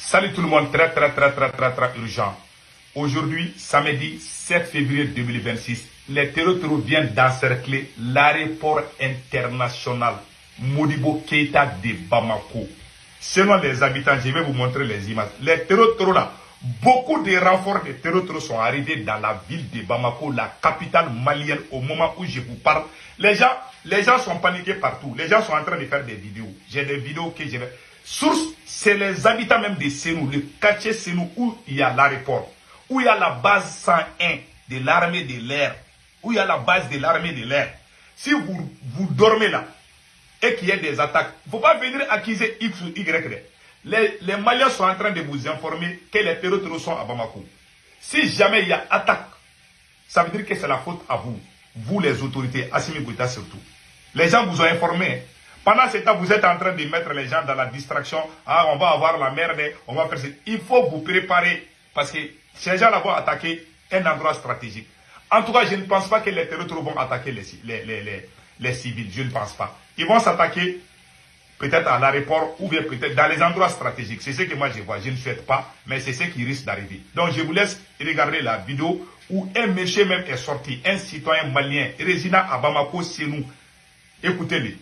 Salut tout le monde, très urgent. Aujourd'hui, samedi 7 février 2026, les terroristes viennent d'encercler l'aéroport international Modibo Keïta de Bamako. Selon les habitants, je vais vous montrer les images. Les terroristes là, beaucoup de renforts de terroristes sont arrivés dans la ville de Bamako, la capitale malienne, au moment où je vous parle. Les gens sont paniqués partout. Les gens sont en train de faire des vidéos. J'ai des vidéos que je vais... Source, c'est les habitants même de Sénou, le quartier Sénou, où il y a l'aéroport, où il y a la base 101 de l'armée de l'air, où il y a la base de l'armée de l'air. Si vous dormez là, et qu'il y ait des attaques, il ne faut pas venir accuser X ou Y. Les Maliens sont en train de vous informer que les terroristes sont à Bamako. Si jamais il y a attaque, ça veut dire que c'est la faute à vous. Vous les autorités, Assimi Goïta surtout. Les gens vous ont informé. Pendant ce temps, vous êtes en train de mettre les gens dans la distraction. Ah, on va avoir la merde, on va faire ça. Il faut vous préparer parce que ces gens-là vont attaquer un endroit stratégique. En tout cas, je ne pense pas que les terroristes vont attaquer les civils. Je ne pense pas. Ils vont s'attaquer peut-être à l'aéroport ou bien peut-être dans les endroits stratégiques. C'est ce que moi je vois. Je ne souhaite pas, mais c'est ce qui risque d'arriver. Donc je vous laisse regarder la vidéo où un monsieur même est sorti, un citoyen malien résident à Bamako, c'est nous. Écoutez-le.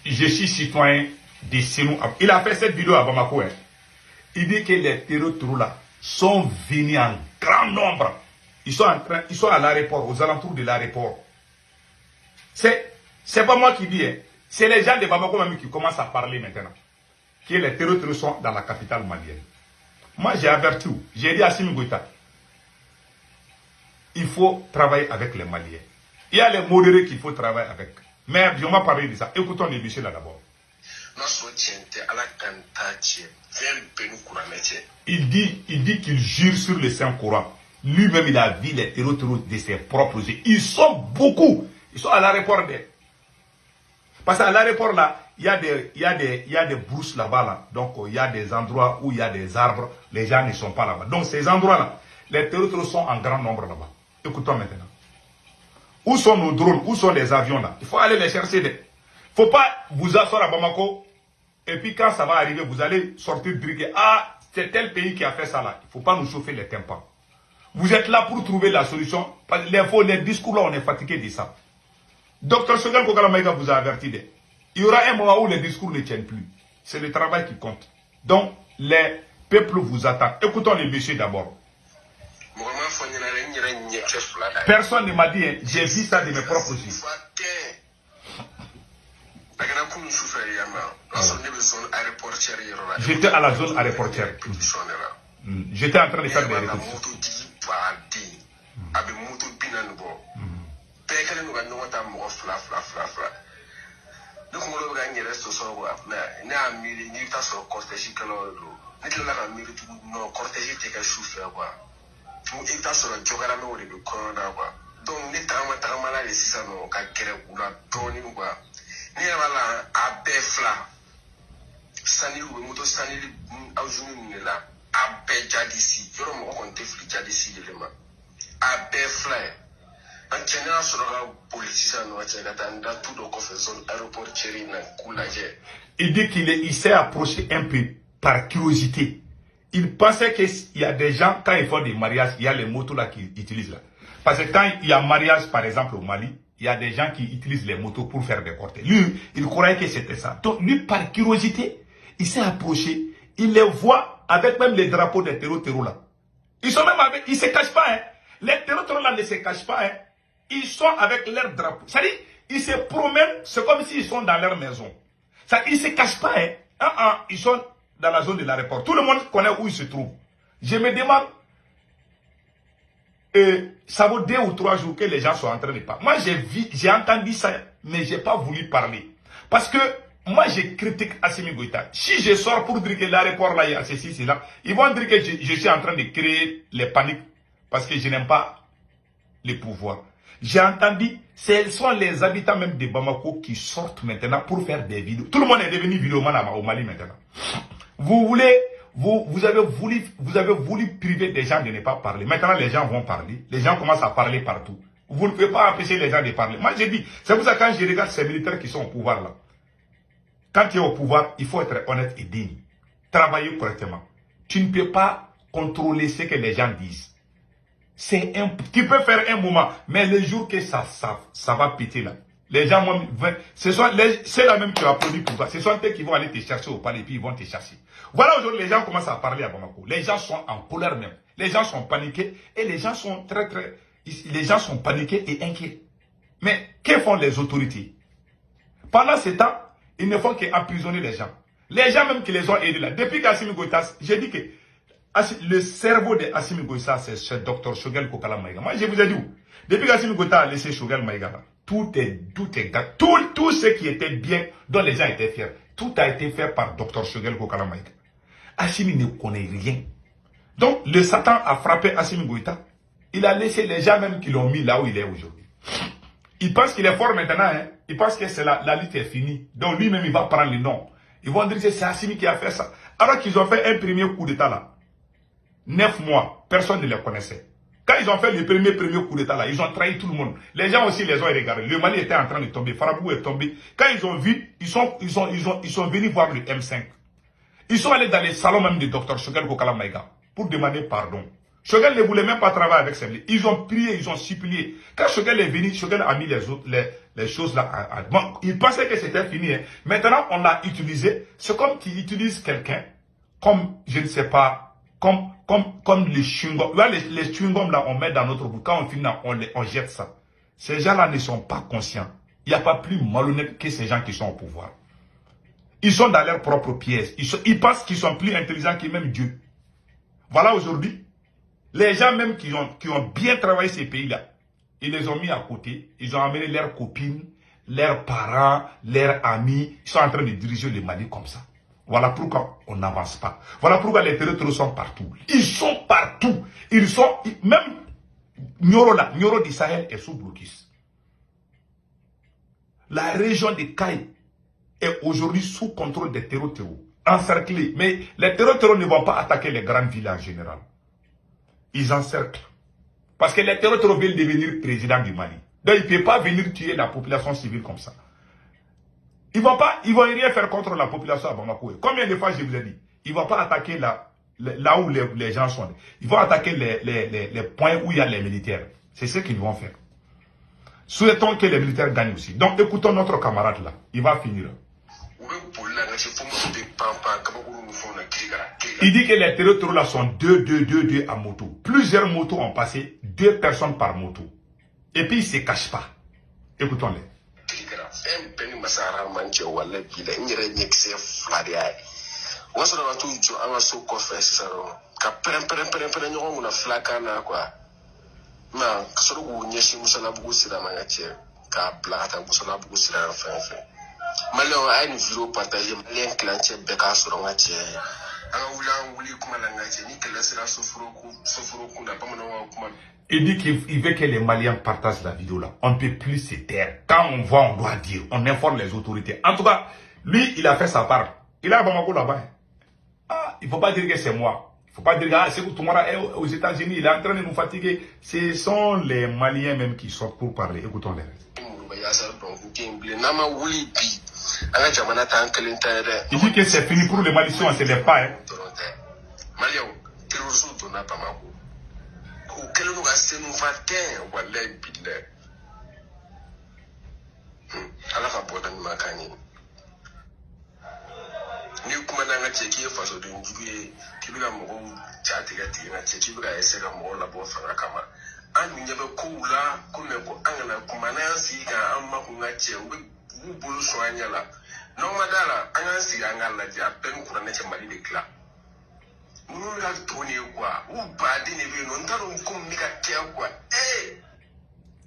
Je suis citoyen de Sénou. Il a fait cette vidéo à Bamako. Hein. Il dit que les terroristes là sont venus en grand nombre. Ils sont à l'aéroport, aux alentours de l'aéroport. C'est pas moi qui dis, hein. C'est les gens de Bamako même qui commencent à parler maintenant. Que les terroristes sont dans la capitale malienne. Moi j'ai averti, j'ai dit à Assimi Goïta, il faut travailler avec les Maliens. Il y a les modérés qu'il faut travailler avec. Mais je vais parler de ça. Écoutons les messieurs là d'abord. Il dit qu'il jure sur le Saint-Coran. Lui-même, il a vu les terroristes de ses propres yeux. Ils sont beaucoup. Ils sont à l'aéroport. Parce qu'à l'aéroport, là, il y a des brousses là-bas. Là. Donc, il y a des endroits où il y a des arbres. Les gens ne sont pas là-bas. Donc, ces endroits-là, les terroristes sont en grand nombre là-bas. Écoutons maintenant. Où sont nos drones? Où sont les avions là? Il faut aller les chercher. Il ne faut pas vous asseoir à Bamako. Et puis, quand ça va arriver, vous allez sortir dire ah, c'est tel pays qui a fait ça là. Il ne faut pas nous chauffer les tympans. Vous êtes là pour trouver la solution. Les discours là, on est fatigué de ça. Docteur Sogan Kogalamaïga vous a averti. Il y aura un moment où les discours ne tiennent plus. C'est le travail qui compte. Donc, les peuples vous attendent. Écoutons les messieurs d'abord. Personne ne m'a dit, hein, j'ai vu ça de mes propres yeux. J'étais à la zone aéroportière. J'étais en train de faire des répétitions. Il dit qu'il s'est approché un peu par curiosité. Il pensait qu'il y a des gens, quand ils font des mariages, il y a les motos là qu'ils utilisent là. Parce que quand il y a mariage, par exemple au Mali, il y a des gens qui utilisent les motos pour faire des cortèges. Lui, il croyait que c'était ça. Donc lui, par curiosité, il s'est approché. Il les voit avec même les drapeaux des terroristes là. Ils sont même avec, ils ne se cachent pas. Hein. Les terroristes là ne se cachent pas. Hein. Ils sont avec leurs drapeaux. C'est-à-dire, ils se promènent, c'est comme s'ils sont dans leur maison. Ça, ils ne se cachent pas. Hein. Ils sont dans la zone de l'aéroport. Tout le monde connaît où ils se trouvent. Je me demande, ça vaut 2 ou 3 jours que les gens sont en train de parler. Moi, j'ai entendu ça, mais je n'ai pas voulu parler. Parce que moi, je critique Assimi Goïta. Si je sors pour dire que l'aéroport là, il y a ceci, cela, ils vont dire que je suis en train de créer les paniques parce que je n'aime pas les pouvoirs. J'ai entendu, ce sont les habitants même de Bamako qui sortent maintenant pour faire des vidéos. Tout le monde est devenu vidéoman au Mali maintenant. Vous voulez vous avez voulu priver des gens de ne pas parler. Maintenant, les gens vont parler. Les gens commencent à parler partout. Vous ne pouvez pas empêcher les gens de parler. Moi, j'ai dit, c'est pour ça que quand je regarde ces militaires qui sont au pouvoir là, quand tu es au pouvoir, il faut être honnête et digne. Travailler correctement. Tu ne peux pas contrôler ce que les gens disent. Tu peux faire un moment, mais le jour que ça va péter là, les gens vont, c'est la même qui applaudit pour toi. Ce sont eux qui vont aller te chercher au palais et puis ils vont te chercher. Voilà, aujourd'hui, les gens commencent à parler à Bamako. Les gens sont en colère même. Les gens sont paniqués et les gens sont les gens sont paniqués et inquiets. Mais que font les autorités? Pendant ce temps, ils ne font qu'emprisonner les gens. Les gens même qui les ont aidés là. Depuis qu'Assimi Goïta, j'ai dit que le cerveau de Assimi Goïta, c'est ce docteur Choguel Kokala Maïga. Moi, je vous ai dit où? Depuis qu'Assimi Goïta a laissé Choguel Maïga là, tout ce qui était bien, dont les gens étaient fiers, tout a été fait par docteur Choguel Kokala Maïga. Assimi ne connaît rien. Donc, le Satan a frappé Assimi Goïta. Il a laissé les gens même qui l'ont mis là où il est aujourd'hui. Il pense qu'il est fort maintenant. Hein? Il pense que c'est la lutte est finie. Donc, lui-même, il va prendre le nom. Ils vont dire que c'est Assimi qui a fait ça. Alors qu'ils ont fait un premier coup d'état là. 9 mois, personne ne les connaissait. Quand ils ont fait le premier coup d'état là, ils ont trahi tout le monde. Les gens aussi les ont regardés. Le Mali était en train de tomber. Farabou est tombé. Quand ils ont vu, ils sont venus voir le M5. Ils sont allés dans les salons même du docteur Choguel Kokala Maïga pour demander pardon. Choguel ne voulait même pas travailler avec ces. Ils ont prié, ils ont supplié. Quand Choguel est venu, Choguel a mis les choses là. Bon, il pensait que c'était fini. Hein. Maintenant, on l'a utilisé. C'est comme qu'ils utilisent quelqu'un, comme, je ne sais pas, comme les chewing-gums. Les chewing-gums là, on met dans notre bouche. Quand on finit, on jette ça. Ces gens-là ne sont pas conscients. Il n'y a pas plus malhonnête que ces gens qui sont au pouvoir. Ils sont dans leur propre pièce. Ils pensent qu'ils sont plus intelligents que même Dieu. Voilà aujourd'hui. Les gens même qui ont bien travaillé ces pays-là, ils les ont mis à côté. Ils ont amené leurs copines, leurs parents, leurs amis. Ils sont en train de diriger le Mali comme ça. Voilà pourquoi on n'avance pas. Voilà pourquoi les territoires sont partout. Ils sont partout. Ils sont, même Nioro là, Nioro du Sahel est sous blocus. La région de Kaï est aujourd'hui sous contrôle des terroristes encerclés. Mais les terroristes ne vont pas attaquer les grandes villes en général. Ils encerclent. Parce que les terroristes veulent devenir président du Mali. Donc ils ne peuvent pas venir tuer la population civile comme ça. Ils vont rien faire contre la population à Bamako. Combien de fois je vous ai dit? Ils ne vont pas attaquer là où les gens sont. Ils vont attaquer les points où il y a les militaires. C'est ce qu'ils vont faire. Souhaitons que les militaires gagnent aussi. Donc écoutons notre camarade là. Il va finir. Il dit que les territoires là sont deux à moto. Plusieurs motos ont passé, 2 personnes par moto. Et puis ils ne se cachent pas. Écoutons-les. Il dit qu'il veut que les Maliens partagent la vidéo là. On ne peut plus se taire. Quand on voit, on doit dire. On informe les autorités. En tout cas, lui, il a fait sa part. Il est à Bamako là-bas. Ah, il ne faut pas dire que c'est moi. Il ne faut pas dire que c'est Tounkara est aux États-Unis. Il est en train de nous fatiguer. Ce sont les Maliens même qui sortent pour parler. Écoutons-les. Il dit que c'est fini pour les Maliciens, on ne se lève pas. Hein.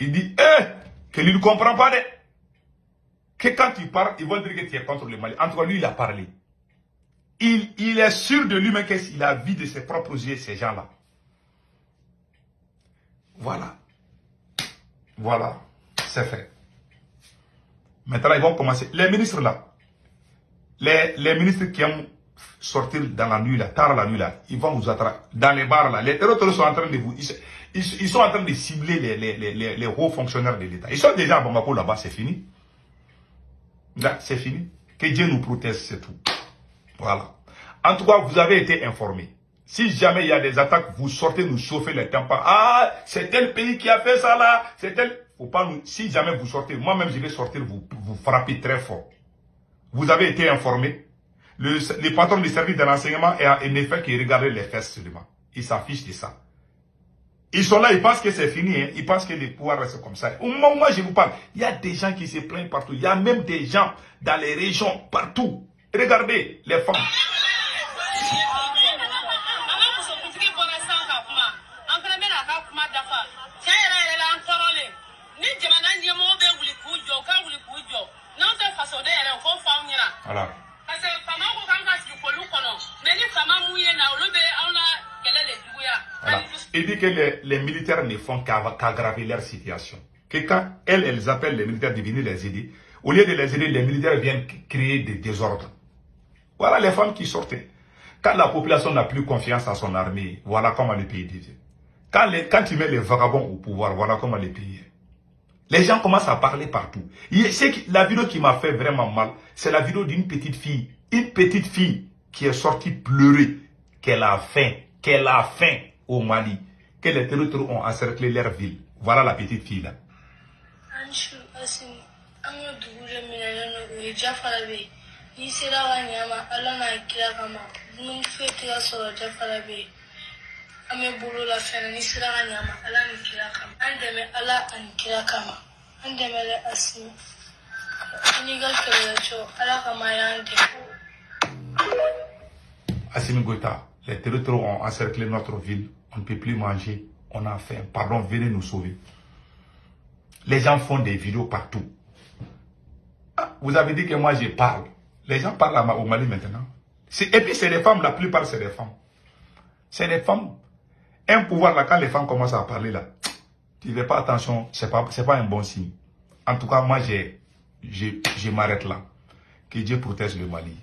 Il dit, qu'il ne comprend pas que quand tu parles, ils vont dire que tu es contre le Mali. En tout cas, lui, il a parlé. Il est sûr de lui-même qu'il a vu de ses propres yeux ces gens-là. Voilà. Voilà. C'est fait. Maintenant, ils vont commencer. Les ministres là, les ministres qui ont sortir dans la nuit, là, tard la nuit, là. Ils vont vous attraper. Dans les bars, là. Les terroristes sont en train de vous... Ils sont en train de cibler les hauts fonctionnaires de l'État. Ils sont déjà à Bamako là-bas, c'est fini. Là, c'est fini. Que Dieu nous protège, c'est tout. Voilà. En tout cas, vous avez été informés. Si jamais il y a des attaques, vous sortez nous chauffer les tympans. Ah, c'est tel pays qui a fait ça là. C'est tel... Faut pas nous... Si jamais vous sortez, moi-même je vais sortir, vous frapper très fort. Vous avez été informés. Le patron du service de renseignement ne fait que regarder les fesses seulement. Il s'affiche de ça. Ils sont là, ils pensent que c'est fini. Hein. Ils pensent que les pouvoirs restent comme ça. Au moment où je vous parle, il y a des gens qui se plaignent partout. Il y a même des gens dans les régions, partout. Regardez les femmes. Voilà. Voilà. Il dit que les militaires ne font qu'aggraver leur situation. Que quand elles appellent les militaires de venir les aider, au lieu de les aider, les militaires viennent créer des désordres. Voilà les femmes qui sortaient. Quand la population n'a plus confiance à son armée, voilà comment le pays devient. Quand tu mets les vagabonds au pouvoir, voilà comment le pays est. Les gens commencent à parler partout. La vidéo qui m'a fait vraiment mal, c'est la vidéo d'une petite fille. Une petite fille qui est sortie pleurer qu'elle a faim au Mali. Que les terroristes ont encerclé leur ville. Voilà la petite fille là. Assimi Goïta, les terroristes ont encerclé notre ville. On ne peut plus manger. On a faim. Pardon, venez nous sauver. Les gens font des vidéos partout. Ah, vous avez dit que moi je parle. Les gens parlent au Mali maintenant. Et puis c'est des femmes, la plupart c'est des femmes. C'est des femmes. Un pouvoir là, quand les femmes commencent à parler là, tu ne fais pas attention, c'est pas un bon signe. En tout cas, moi je m'arrête là. Que Dieu protège le Mali.